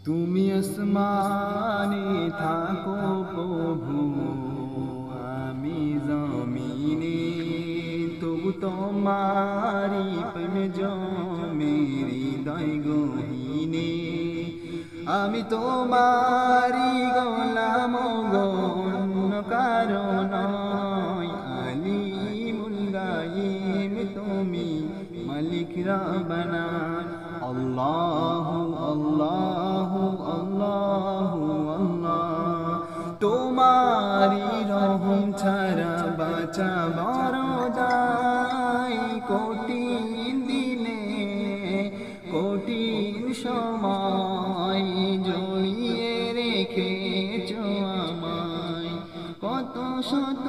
তুমি আসমানে থাকো প্রভু, আমি জমিনে, তবু তোমারি প্রেম জমে হৃদয় গহীনে। আমি তোমারি গোলাম গো, অন্য কারো নয়। আলিমুল গায়ব তুমি, মালিক রব্বানা। আল্লাহু আল্লাহু আল্লাহু আল্লাহ। তোমারি রহম ছাড়া বাঁচা বড় দায়। কঠিন দিনে কঠিন সময় জড়িয়ে রেখেছো আমায়। কত শত